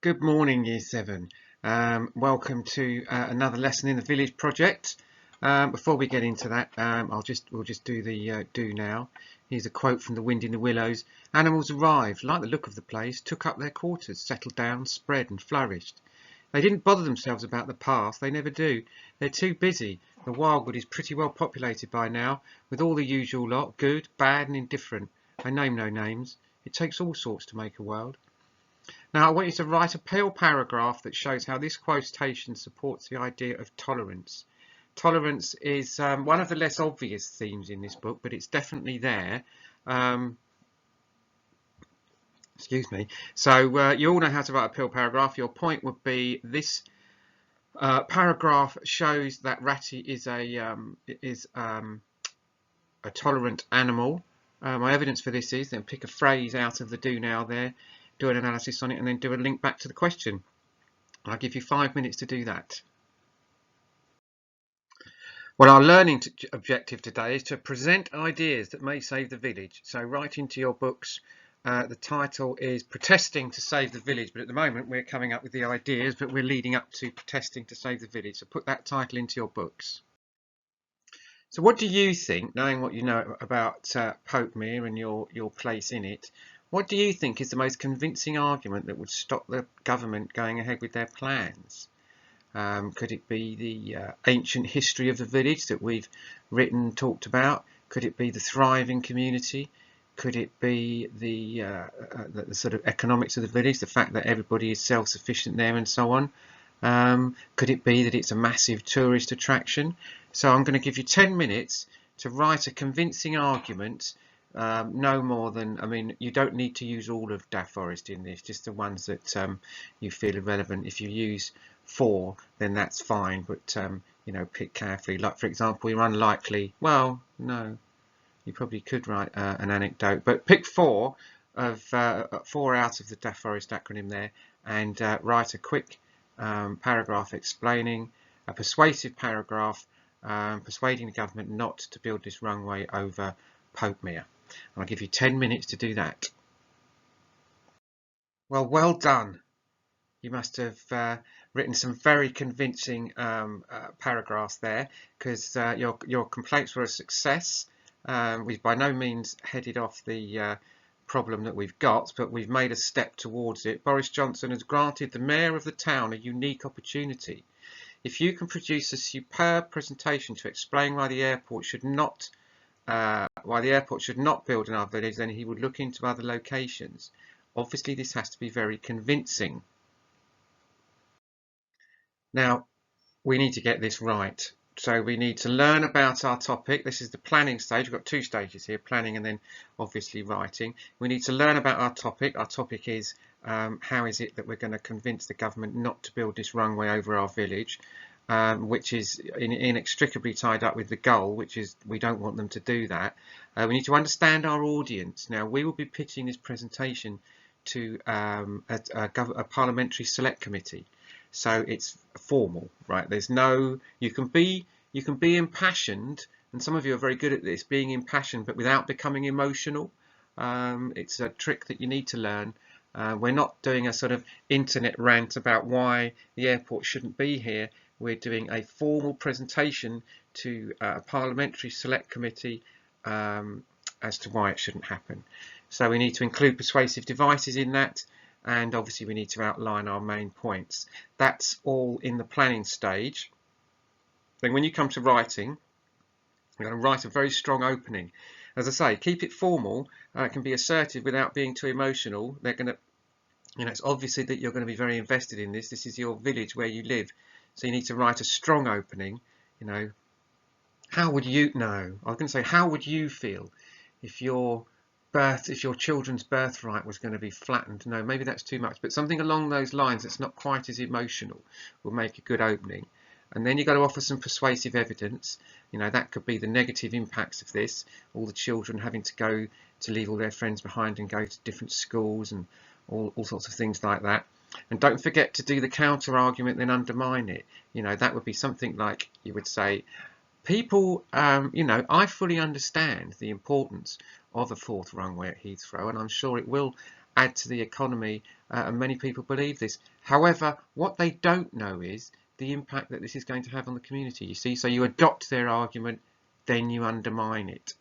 Good morning, Year 7. Welcome to another lesson in the Village Project. Before we get into that, we'll just do the do now. Here's a quote from The Wind in the Willows. Animals arrived, liked the look of the place, took up their quarters, settled down, spread and flourished. They didn't bother themselves about the past, they never do. They're too busy. The wildwood is pretty well populated by now, with all the usual lot, good, bad and indifferent. I name no names. It takes all sorts to make a world. Now I want you to write a pale paragraph that shows how this quotation supports the idea of tolerance. Tolerance is one of the less obvious themes in this book, but it's definitely there. Excuse me. So you all know how to write a pale paragraph. Your point would be this paragraph shows that Ratty is a tolerant animal. My evidence for this is then pick a phrase out of the do now there, do an analysis on it, and then do a link back to the question. I'll give you 5 minutes to do that. Well, our learning objective today is to present ideas that may save the village. So write into your books. The title is Protesting to Save the Village, but at the moment we're coming up with the ideas, but we're leading up to Protesting to Save the Village. So put that title into your books. So what do you think, knowing what you know about Popemere and your place in it, what do you think is the most convincing argument that would stop the government going ahead with their plans? Could it be the ancient history of the village that we've written, talked about? Could it be the thriving community? Could it be the sort of economics of the village, the fact that everybody is self-sufficient there and so on? Could it be that it's a massive tourist attraction? So I'm going to give you 10 minutes to write a convincing argument. No more than, I mean, you don't need to use all of Daft Forest in this, just the ones that you feel are relevant. If you use 4, then that's fine, but you know, pick carefully. Like, for example, you're unlikely, well, no, you probably could write an anecdote, but pick 4 of 4 out of the Daft Forest acronym there, and write a quick paragraph explaining, a persuasive paragraph persuading the government not to build this runway over Popemere. And I'll give you 10 minutes to do that. Well done. You must have written some very convincing paragraphs there, because your complaints were a success. We've by no means headed off the problem that we've got, but we've made a step towards it. Boris Johnson has granted the mayor of the town a unique opportunity. If you can produce a superb presentation to explain why the airport should not build in our village, then he would look into other locations. Obviously, this has to be very convincing. Now, we need to get this right. So we need to learn about our topic. This is the planning stage. We've got 2 stages here, planning and then obviously writing. We need to learn about our topic. Our topic is how is it that we're going to convince the government not to build this runway over our village, which is inextricably tied up with the goal, which is we don't want them to do that. We need to understand our audience. Now, we will be pitching this presentation to a parliamentary select committee. So it's formal, right? There's no, you can be impassioned, and some of you are very good at this, being impassioned but without becoming emotional. It's a trick that you need to learn. We're not doing a sort of internet rant about why the airport shouldn't be here. We're doing a formal presentation to a parliamentary select committee as to why it shouldn't happen. So we need to include persuasive devices in that, and obviously we need to outline our main points. That's all in the planning stage. Then when you come to writing, you're going to write a very strong opening. As I say, keep it formal. It can be assertive without being too emotional. They're going to, you know, it's obviously that you're going to be very invested in this. This is your village where you live, so you need to write a strong opening. You know, how would you know? I was going to say, how would you feel if your children's birthright was going to be flattened? No, maybe that's too much, but something along those lines that's not quite as emotional will make a good opening. And then you've got to offer some persuasive evidence. You know, that could be the negative impacts of this, all the children having to leave all their friends behind and go to different schools and all sorts of things like that. And don't forget to do the counter argument, then undermine it. You know, that would be something like, you would say, people, you know, I fully understand the importance of a 4th runway at Heathrow, and I'm sure it will add to the economy, and many people believe this. However, what they don't know is the impact that this is going to have on the community, you see. So you adopt their argument, then you undermine it.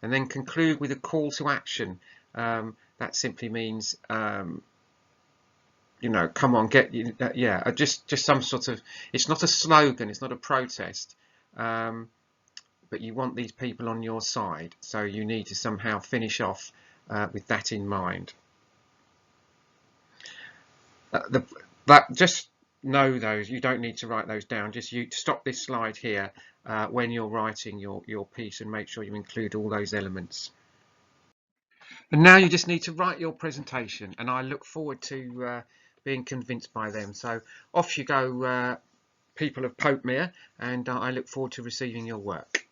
And then conclude with a call to action. That simply means, you know, come on, just some sort of, it's not a slogan, it's not a protest, but you want these people on your side, so you need to somehow finish off with that in mind. Just know those, you don't need to write those down, just you stop this slide here when you're writing your piece, and make sure you include all those elements. And now you just need to write your presentation, and I look forward to being convinced by them. So off you go, people of Popemere, and I look forward to receiving your work.